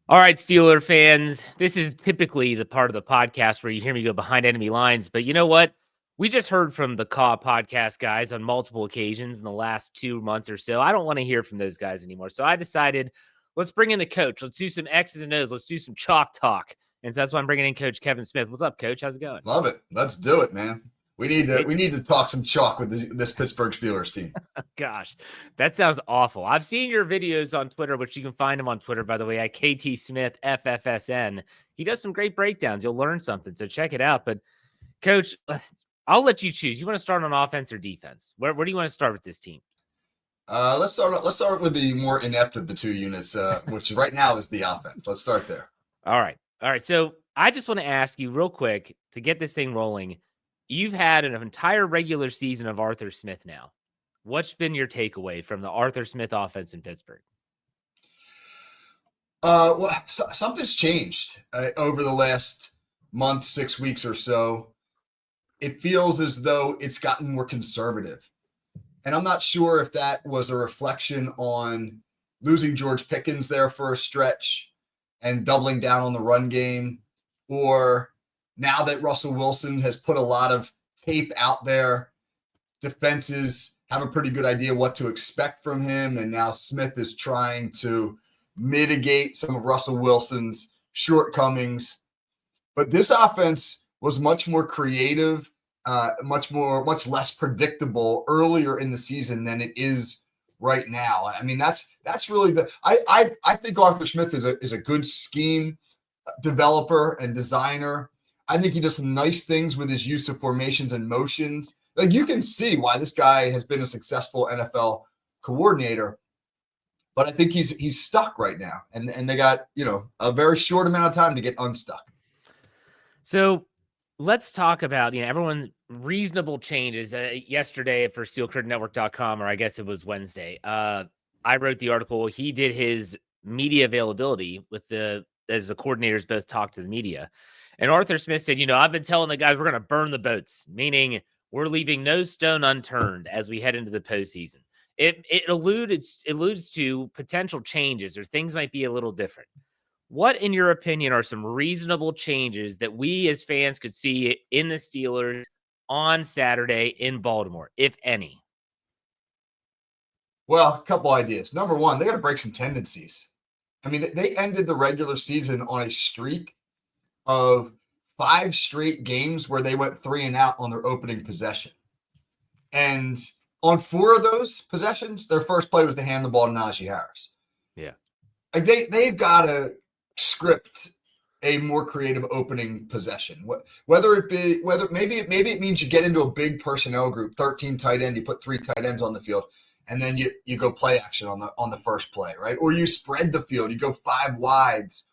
All right, Steeler fans, this is typically the part of the podcast where you hear me go behind enemy lines, but you know what? We just heard from the CAW podcast guys on multiple occasions in the last 2 months or so. I don't want to hear from those guys anymore. So I decided, let's bring in the coach. Let's do some X's and O's. Let's do some chalk talk. And so that's why I'm bringing in Coach Kevin Smith. What's up, Coach? How's it going? Love it. Let's do it, man. We need to It, talk some chalk with this Pittsburgh Steelers team. Gosh, that sounds awful. I've seen your videos on Twitter, which you can find him on Twitter, by the way, at KT Smith FFSN. He does some great breakdowns. You'll learn something, so check it out. But Coach, I'll let you choose. You want to start on offense or defense? Where do you want to start with this team? Let's start with the more inept of the two units, which right now is the offense. Let's start there. All right. So I just want to ask you real quick to get this thing rolling. You've had an entire regular season of Arthur Smith now. What's been your takeaway from the Arthur Smith offense in Pittsburgh? Well, something's changed over the last month, 6 weeks or so. It feels as though it's gotten more conservative. And I'm not sure if that was a reflection on losing George Pickens there for a stretch and doubling down on the run game, or now that Russell Wilson has put a lot of tape out there, defenses have a pretty good idea what to expect from him. And now Smith is trying to mitigate some of Russell Wilson's shortcomings. But this offense was much more creative, much less predictable earlier in the season than it is right now. I mean, that's really I think Arthur Smith is a good scheme developer and designer. I think he does some nice things with his use of formations and motions. Like, you can see why this guy has been a successful NFL coordinator. But I think he's stuck right now, and they got a very short amount of time to get unstuck. So let's talk about everyone reasonable changes. Yesterday for SteelCurtainNetwork.com, or I guess it was Wednesday. I wrote the article. He did his media availability as the coordinators both talked to the media, and Arthur Smith said, I've been telling the guys we're going to burn the boats, meaning we're leaving no stone unturned as we head into the postseason. It alludes to potential changes, or things might be a little different. What, in your opinion, are some reasonable changes that we as fans could see in the Steelers on Saturday in Baltimore, if any? Well, a couple ideas. Number one, they got to break some tendencies. I mean, they ended the regular season on a streak of 5 straight games where they went 3 and out on their opening possession. And on 4 of those possessions, their first play was to hand the ball to Najee Harris. Yeah. Like, they've got to script a more creative opening possession. Whether maybe it means you get into a big personnel group, 13 tight end, you put 3 tight ends on the field, and then you go play action on the first play, right? Or you spread the field, you go 5 wides,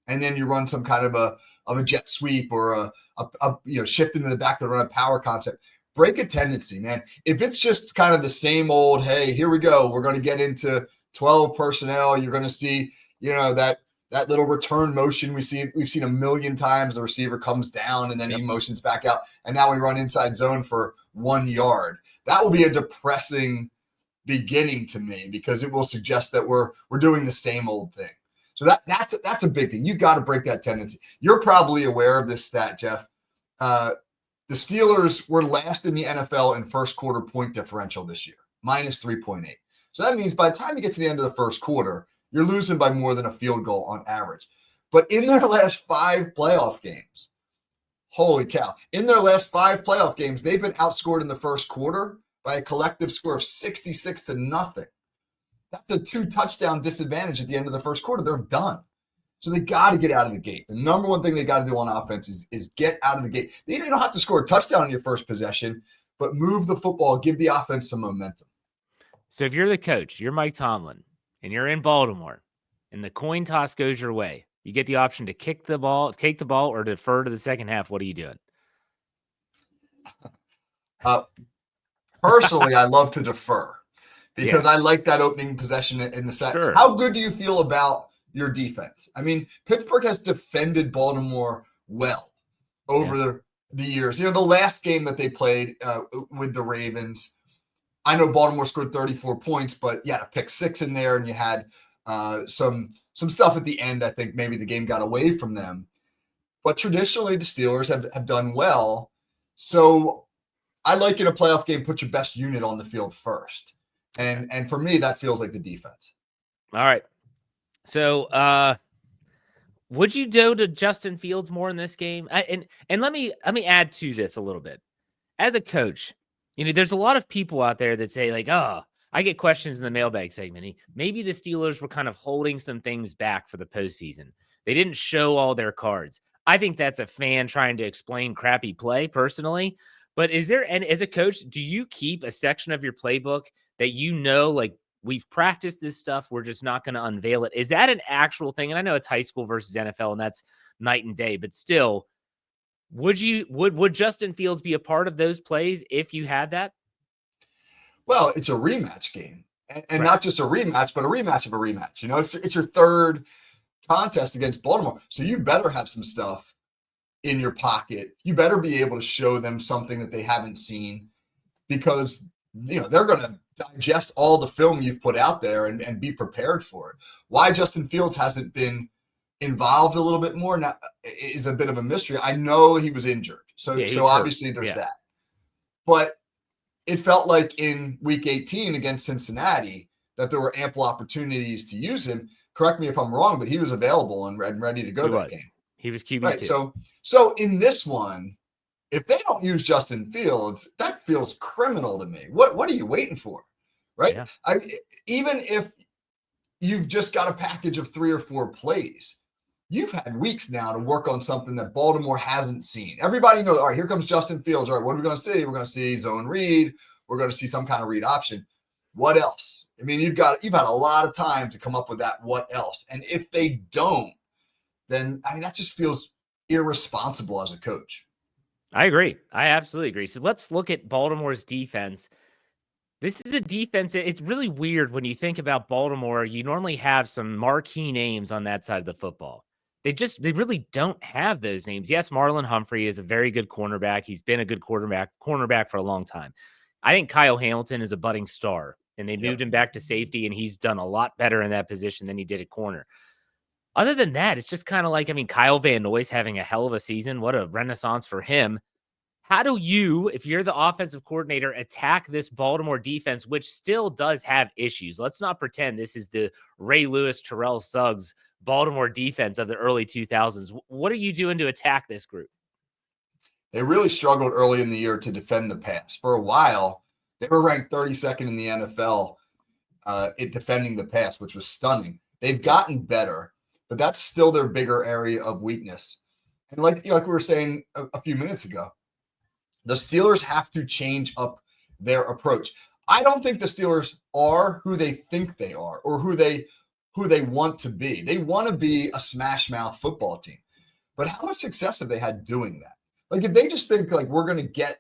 and then you run some kind of a jet sweep or a shift into the back and run a power concept. Break a tendency, man. If it's just kind of the same old, hey, here we go, we're going to get into 12 personnel, you're going to see, that little return motion we've seen a million times. The receiver comes down and then he motions back out, and now we run inside zone for 1 yard. That will be a depressing beginning to me, because it will suggest that we're doing the same old thing. So that's a big thing. You got to break that tendency. You're probably aware of this stat, Jeff. The Steelers were last in the NFL in first quarter point differential this year, minus 3.8. So that means by the time you get to the end of the first quarter, you're losing by more than a field goal on average. But in their last 5 playoff games, holy cow, in their last 5 playoff games, they've been outscored in the first quarter by a collective score of 66-0. That's a 2-touchdown disadvantage at the end of the first quarter. They're done. So they got to get out of the gate. The number one thing they got to do on offense is get out of the gate. You don't have to score a touchdown on your first possession, but move the football, give the offense some momentum. So if you're the coach, you're Mike Tomlin, and you're in Baltimore, and the coin toss goes your way, you get the option to kick the ball, or defer to the second half. What are you doing? Personally, I love to defer, because I like that opening possession in the set. Sure. How good do you feel about your defense? I mean, Pittsburgh has defended Baltimore well over the years. The last game that they played with the Ravens, I know Baltimore scored 34 points, but you had a pick 6 in there, and you had some Some stuff at the end, I think maybe the game got away from them. But traditionally, the Steelers have done well. So I like in a playoff game, put your best unit on the field first. And for me, that feels like the defense. All right. So would you go to Justin Fields more in this game? And let me add to this a little bit. As a coach, there's a lot of people out there that say, like, oh, I get questions in the mailbag segment. Maybe the Steelers were kind of holding some things back for the postseason. They didn't show all their cards. I think that's a fan trying to explain crappy play personally. But as a coach, do you keep a section of your playbook that like, we've practiced this stuff, we're just not going to unveil it? Is that an actual thing? And I know it's high school versus NFL, and that's night and day, but still, would Justin Fields be a part of those plays if you had that? Well, it's a rematch game, and Right. not just a rematch, but a rematch of a rematch. It's your third contest against Baltimore, so you better have some stuff in your pocket. You better be able to show them something that they haven't seen, because they're going to digest all the film you've put out there and be prepared for it. Why Justin Fields hasn't been involved a little bit more now is a bit of a mystery. I know he was injured, so obviously there's that. But it felt like in week 18 against Cincinnati that there were ample opportunities to use him. Correct me if I'm wrong, but he was available and ready to go that game. He was QB2. Right. So in this one, if they don't use Justin Fields, that feels criminal to me. What are you waiting for? Right? Yeah. Even if you've just got a package of 3 or 4 plays, you've had weeks now to work on something that Baltimore hasn't seen. Everybody knows, all right, here comes Justin Fields. All right, what are we going to see? We're going to see zone read. We're going to see some kind of read option. What else? I mean, you've had a lot of time to come up with that what else. And if they don't, then, that just feels irresponsible as a coach. I agree. I absolutely agree. So let's look at Baltimore's defense. This is a defense. It's really weird when you think about Baltimore. You normally have some marquee names on that side of the football. They really don't have those names. Yes, Marlon Humphrey is a very good cornerback. He's been a good cornerback for a long time. I think Kyle Hamilton is a budding star, and they moved him back to safety, and he's done a lot better in that position than he did at corner. Other than that, it's just kind of like, Kyle Van Noy's having a hell of a season. What a renaissance for him. How do you, if you're the offensive coordinator, attack this Baltimore defense, which still does have issues? Let's not pretend this is the Ray Lewis, Terrell Suggs Baltimore defense of the early 2000s. What are you doing to attack this group? They really struggled early in the year to defend the pass. For a while, they were ranked 32nd in the NFL at defending the pass, which was stunning. They've gotten better, but that's still their bigger area of weakness. And like we were saying a few minutes ago, the Steelers have to change up their approach. I don't think the Steelers are who they think they are or who they want to be. They want to be a smash mouth football team. But how much success have they had doing that? Like, if they just think like we're going to get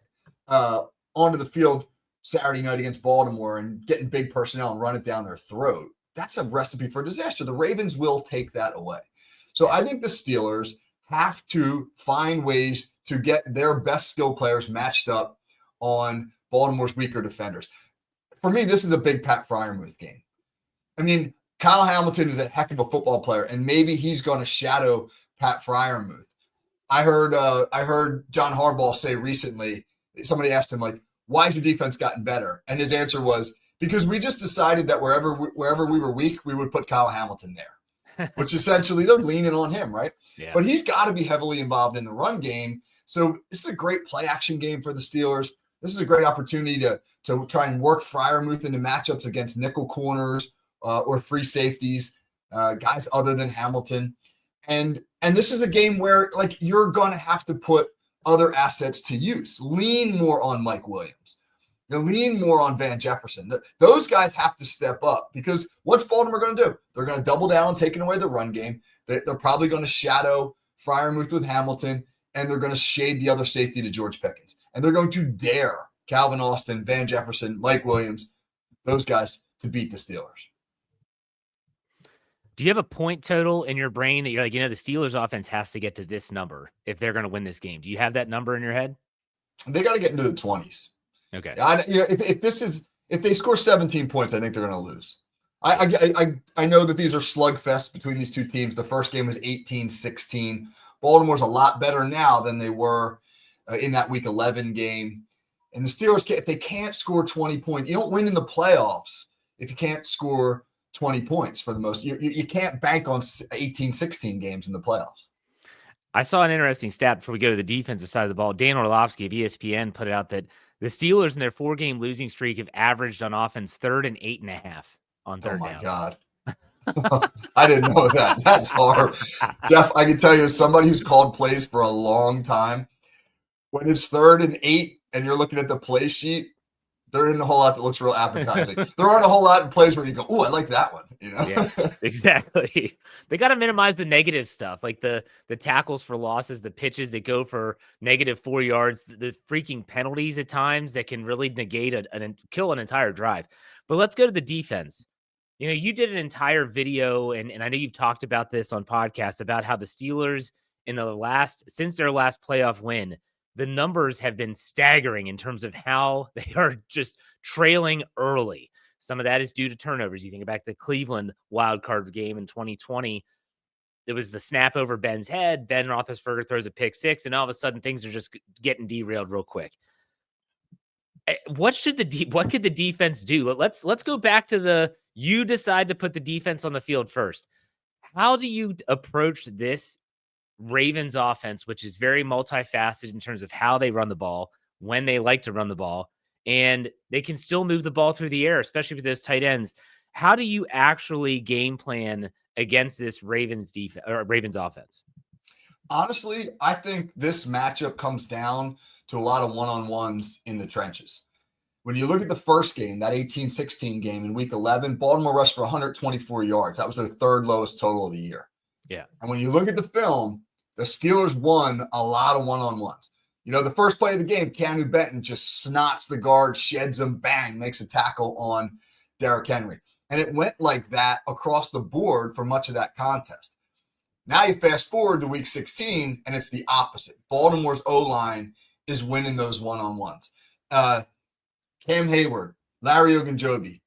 onto the field Saturday night against Baltimore and getting big personnel and run it down their throat, that's a recipe for disaster. The Ravens will take that away. So I think the Steelers have to find ways to get their best skill players matched up on Baltimore's weaker defenders. For me, this is a big Pat Freiermuth game. Kyle Hamilton is a heck of a football player, and maybe he's going to shadow Pat Freiermuth. I heard John Harbaugh say recently, somebody asked him, like, why has your defense gotten better? And his answer was, because we just decided that wherever we were weak, we would put Kyle Hamilton there, which essentially they're leaning on him, right? Yeah. But he's got to be heavily involved in the run game. So this is a great play action game for the Steelers. This is a great opportunity to try and work Freiermuth into matchups against nickel corners or free safeties, guys other than Hamilton. And this is a game where, like, you're going to have to put other assets to use. Lean more on Mike Williams. Lean more on Van Jefferson. Those guys have to step up, because what's Baltimore going to do? They're going to double down, taking away the run game. They're probably going to shadow Freiermuth with Hamilton, and they're going to shade the other safety to George Pickens. And they're going to dare Calvin Austin, Van Jefferson, Mike Williams, those guys, to beat the Steelers. Do you have a point total in your brain that you're like, the Steelers offense has to get to this number if they're going to win this game? Do you have that number in your head? They got to get into the 20s. Okay. If they score 17 points, I think they're going to lose. I know that these are slugfests between these two teams. The first game was 18-16. Baltimore's a lot better now than they were in that Week 11 game. And the Steelers, if they can't score 20 points, you don't win in the playoffs if you can't score 20 points for the most. You can't bank on 18-16 games in the playoffs. I saw an interesting stat before we go to the defensive side of the ball. Dan Orlovsky of ESPN put it out that the Steelers in their 4-game losing streak have averaged on offense 3rd and 8.5 on third down. Oh, my God. I didn't know that. That's hard. Jeff, I can tell you, as somebody who's called plays for a long time, when it's 3rd and 8 and you're looking at the play sheet, there isn't a whole lot that looks real appetizing. There aren't a whole lot of plays where you go, "Oh, I like that one." Yeah, exactly. They got to minimize the negative stuff, like the tackles for losses, the pitches that go for -4 yards, the freaking penalties at times that can really negate kill an entire drive. But let's go to the defense. You did an entire video, and I know you've talked about this on podcasts about how the Steelers since their last playoff win, the numbers have been staggering in terms of how they are just trailing early. Some of that is due to turnovers. You think back to the Cleveland wild card game in 2020. It was the snap over Ben's head. Ben Roethlisberger throws a pick six, and all of a sudden things are just getting derailed real quick. What could the defense do? Let's go back to you decide to put the defense on the field first. How do you approach this Ravens offense, which is very multifaceted in terms of how they run the ball, when they like to run the ball, and they can still move the ball through the air, especially with those tight ends? How do you actually game plan against this Ravens defense or Ravens offense? Honestly, I think this matchup comes down to a lot of one-on-ones in the trenches. When you look at the first game, that 18-16 game in Week 11, Baltimore rushed for 124 yards. That was their 3rd lowest total of the year. Yeah. And when you look at the film, the Steelers won a lot of one-on-ones. The first play of the game, Keanu Benton just snots the guard, sheds him, bang, makes a tackle on Derrick Henry. And it went like that across the board for much of that contest. Now you fast forward to Week 16, and it's the opposite. Baltimore's O-line is winning those one-on-ones. Cam Hayward, Larry Ogunjobi,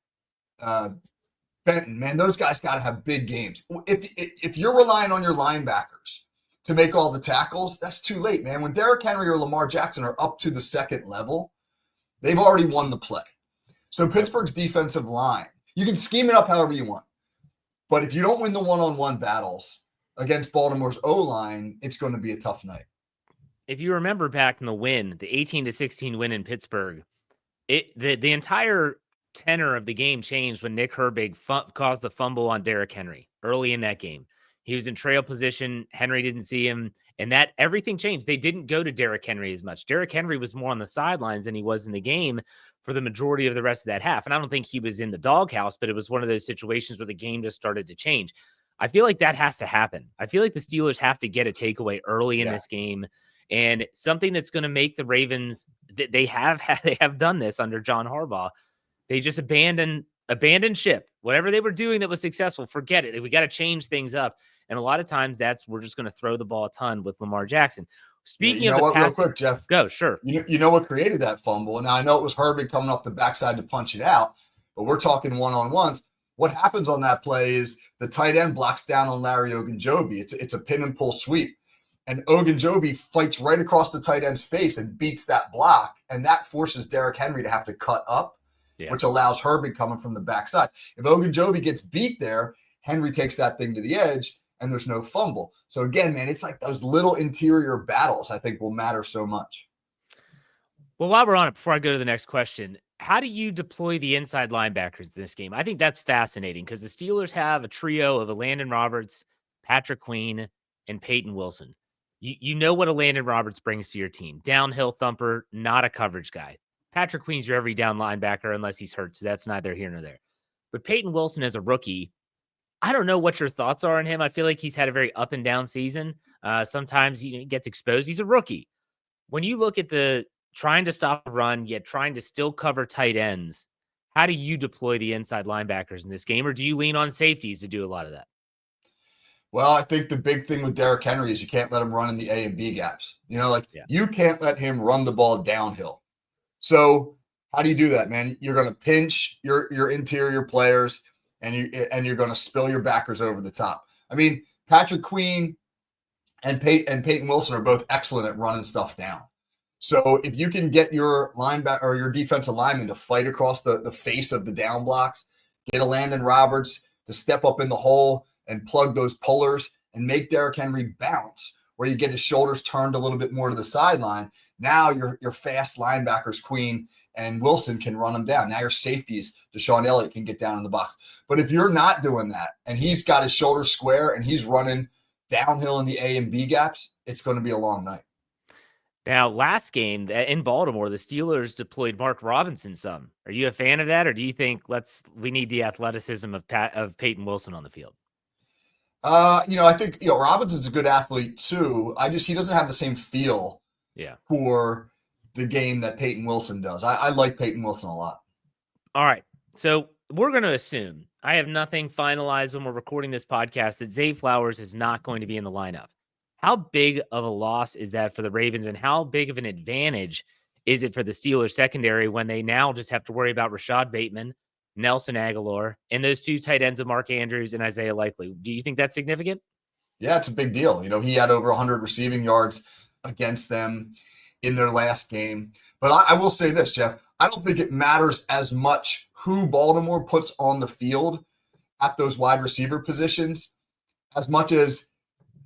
Benton, man, those guys got to have big games. If you're relying on your linebackers to make all the tackles, that's too late, man. When Derrick Henry or Lamar Jackson are up to the second level, they've already won the play. So Pittsburgh's defensive line, you can scheme it up however you want. But if you don't win the one-on-one battles against Baltimore's O-line, it's going to be a tough night. If you remember back in the 18-16 win in Pittsburgh, the entire tenor of the game changed when Nick Herbig caused the fumble on Derrick Henry early in that game. He was in trail position. Henry didn't see him, and that everything changed. They didn't go to Derrick Henry as much. Derrick Henry was more on the sidelines than he was in the game for the majority of the rest of that half. And I don't think he was in the doghouse, but it was one of those situations where the game just started to change. I feel like that has to happen. I feel like the Steelers have to get a takeaway early in this game, and something that's going to make the Ravens. They have done this under John Harbaugh. They just abandoned ship. Whatever they were doing that was successful, forget it. We got to change things up. And a lot of times we're just going to throw the ball a ton with Lamar Jackson. Speaking of the real passing, quick, Jeff. Go, sure. You know what created that fumble? Now, I know it was Herbig coming off the backside to punch it out, but we're talking one-on-ones. What happens on that play is the tight end blocks down on Larry Ogunjobi. It's a pin and pull sweep. And Ogunjobi fights right across the tight end's face and beats that block. And that forces Derrick Henry to have to cut up, which allows Herbig coming from the backside. If Ogunjobi gets beat there, Henry takes that thing to the edge, and there's no fumble. So again, man, it's like those little interior battles I think will matter so much. Well, while we're on it, before I go to the next question, how do you deploy the inside linebackers in this game? I think that's fascinating because the Steelers have a trio of Landon Roberts, Patrick Queen, and Peyton Wilson. You know what a Landon Roberts brings to your team. Downhill thumper, not a coverage guy. Patrick Queen's your every down linebacker unless he's hurt, so that's neither here nor there. But Peyton Wilson as a rookie, I don't know what your thoughts are on him. I feel like he's had a very up and down season. Sometimes he gets exposed. He's a rookie. When you look at the trying to stop a run, yet trying to still cover tight ends, how do you deploy the inside linebackers in this game? Or do you lean on safeties to do a lot of that? Well, I think the big thing with Derrick Henry is you can't let him run in the A and B gaps. You can't let him run the ball downhill. So how do you do that, man? You're going to pinch your interior players, and you're going to spill your backers over the top. I mean, Patrick Queen and Peyton Wilson are both excellent at running stuff down. So if you can get your linebacker or your defensive lineman to fight across the face of the down blocks, get a Landon Roberts to step up in the hole and plug those pullers and make Derrick Henry bounce, where you get his shoulders turned a little bit more to the sideline. Now your fast linebackers, Queen and Wilson, can run them down. Now your safeties, Deshaun Elliott, can get down in the box. But if you're not doing that and he's got his shoulders square and he's running downhill in the A and B gaps, it's going to be a long night. Now, last game in Baltimore, the Steelers deployed Mark Robinson some. Are you a fan of that, or do you think we need the athleticism of Peyton Wilson on the field? I think Robinson's a good athlete too. He doesn't have the same feel for the game that Peyton Wilson does. I like Peyton Wilson a lot. All right. So we're going to assume, I have nothing finalized when we're recording this podcast, that Zay Flowers is not going to be in the lineup. How big of a loss is that for the Ravens, and how big of an advantage is it for the Steelers secondary when they now just have to worry about Rashad Bateman, Nelson Aguilar, and those two tight ends of Mark Andrews and Isaiah Likely? Do you think that's significant? Yeah, it's a big deal. He had over 100 receiving yards against them in their last game. But I will say this, Jeff, I don't think it matters as much who Baltimore puts on the field at those wide receiver positions as much as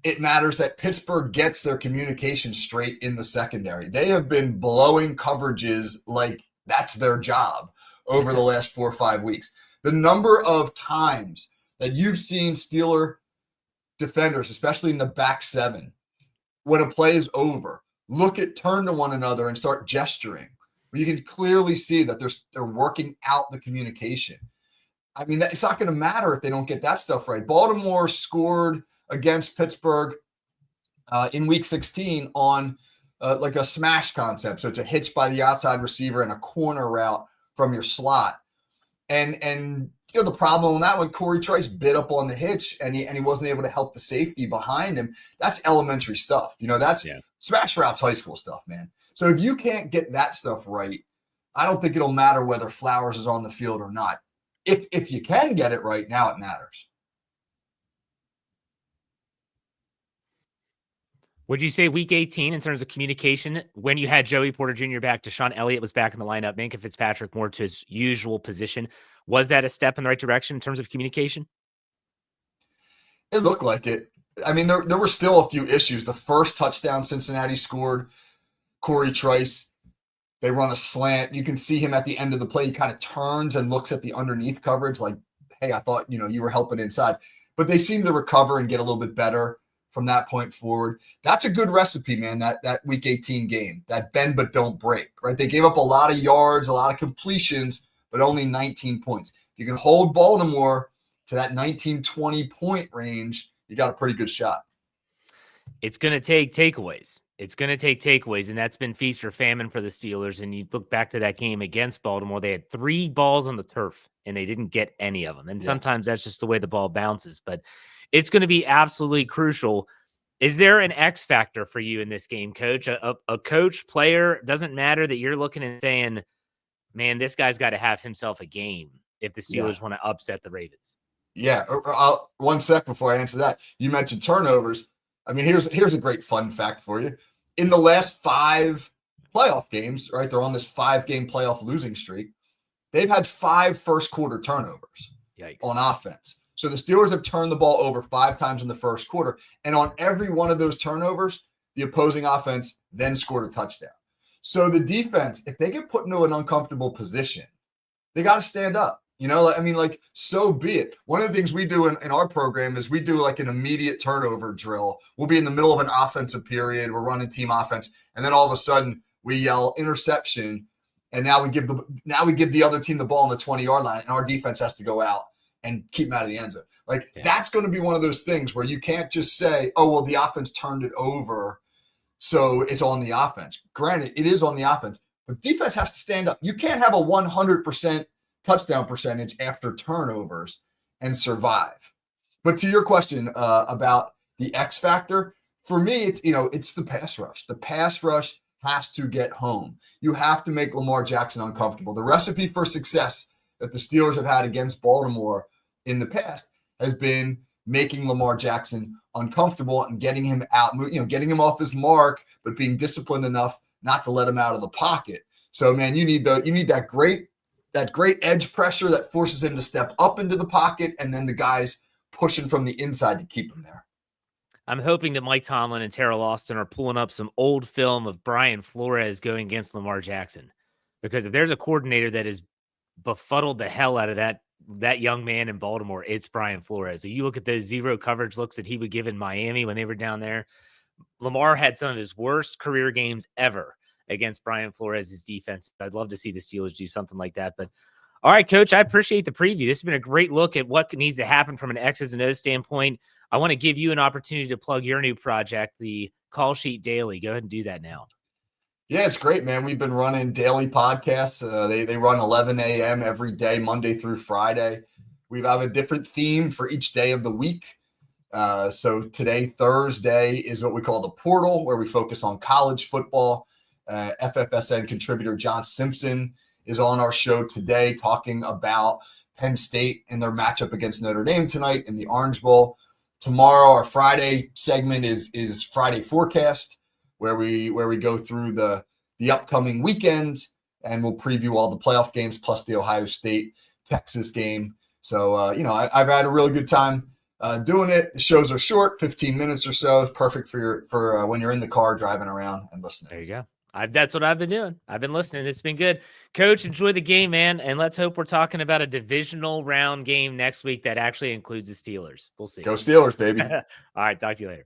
it matters that Pittsburgh gets their communication straight in the secondary. They have been blowing coverages like that's their job over the last 4 or 5 weeks. The number of times that you've seen Steeler defenders, especially in the back seven, when a play is over, turn to one another and start gesturing. You can clearly see that they're working out the communication. I mean, it's not going to matter if they don't get that stuff right. Baltimore scored against Pittsburgh in week 16 on like a smash concept. So it's a hitch by the outside receiver and a corner route from your slot. And the problem on that one, Corey Trice bit up on the hitch and he wasn't able to help the safety behind him. That's elementary stuff. That's smash routes, high school stuff, man. So if you can't get that stuff right, I don't think it'll matter whether Flowers is on the field or not. If you can get it right, now it matters. Would you say week 18 in terms of communication, when you had Joey Porter Jr. back, Deshaun Elliott was back in the lineup, Minkah Fitzpatrick more to his usual position, was that a step in the right direction in terms of communication? It looked like it. I mean, there were still a few issues. The first touchdown Cincinnati scored, Corey Trice, they run a slant. You can see him at the end of the play. He kind of turns and looks at the underneath coverage like, hey, I thought, you were helping inside. But they seem to recover and get a little bit better from that point forward. That's a good recipe, man, that week 18 game, that bend but don't break, right? They gave up a lot of yards, a lot of completions, but only 19 points. If you can hold Baltimore to that 19, 20 point range, you got a pretty good shot. It's going to take takeaways. And that's been feast or famine for the Steelers. And you look back to that game against Baltimore, they had 3 balls on the turf, and they didn't get any of them. And sometimes that's just the way the ball bounces. But it's going to be absolutely crucial. Is there an X factor for you in this game, Coach? A coach, player, doesn't matter that you're looking and saying, man, this guy's got to have himself a game if the Steelers want to upset the Ravens. Yeah. 1 sec before I answer that. You mentioned turnovers. I mean, here's a great fun fact for you. In the last 5 playoff games, right, they're on this 5-game playoff losing streak. They've had 5 first quarter turnovers on offense. So the Steelers have turned the ball over 5 times in the first quarter. And on every one of those turnovers, the opposing offense then scored a touchdown. So the defense, if they get put into an uncomfortable position, they got to stand up. So be it. One of the things we do in our program is we do like an immediate turnover drill. We'll be in the middle of an offensive period. We're running team offense. And then all of a sudden we yell interception. And now we give the other team the ball on the 20-yard line. And our defense has to go out and keep them out of the end zone. That's going to be one of those things where you can't just say, oh, well, the offense turned it over, so it's on the offense. Granted, it is on the offense, but defense has to stand up. You can't have a 100% touchdown percentage after turnovers and survive. But to your question about the X factor, for me, it's the pass rush. The pass rush has to get home. You have to make Lamar Jackson uncomfortable. The recipe for success that the Steelers have had against Baltimore in the past has been making Lamar Jackson uncomfortable and getting him out, getting him off his mark, but being disciplined enough not to let him out of the pocket. So, man, you need that great edge pressure that forces him to step up into the pocket, and then the guys pushing from the inside to keep him there. I'm hoping that Mike Tomlin and Terrell Austin are pulling up some old film of Brian Flores going against Lamar Jackson, because if there's a coordinator that has befuddled the hell out of that young man in Baltimore, it's Brian Flores. If you look at those zero coverage looks that he would give in Miami when they were down there, Lamar had some of his worst career games ever against Brian Flores' defense. I'd love to see the Steelers do something like that. But all right, Coach, I appreciate the preview. This has been a great look at what needs to happen from an X's and O's standpoint. I want to give you an opportunity to plug your new project, the Call Sheet Daily. Go ahead and do that now. Yeah, it's great, man. We've been running daily podcasts. They run 11 a.m. every day, Monday through Friday. We have a different theme for each day of the week. So today, Thursday, is what we call the portal, where we focus on college football. FFSN contributor John Simpson is on our show today talking about Penn State and their matchup against Notre Dame tonight in the Orange Bowl. Tomorrow, our Friday segment is Friday Forecast, where we go through the upcoming weekend, and we'll preview all the playoff games plus the Ohio State-Texas game. So, I've had a really good time doing it. The shows are short, 15 minutes or so. It's perfect for when you're in the car driving around and listening. There you go. That's what I've been doing. I've been listening. It's been good. Coach, enjoy the game, man. And let's hope we're talking about a divisional round game next week that actually includes the Steelers. We'll see. Go Steelers, baby. All right. Talk to you later.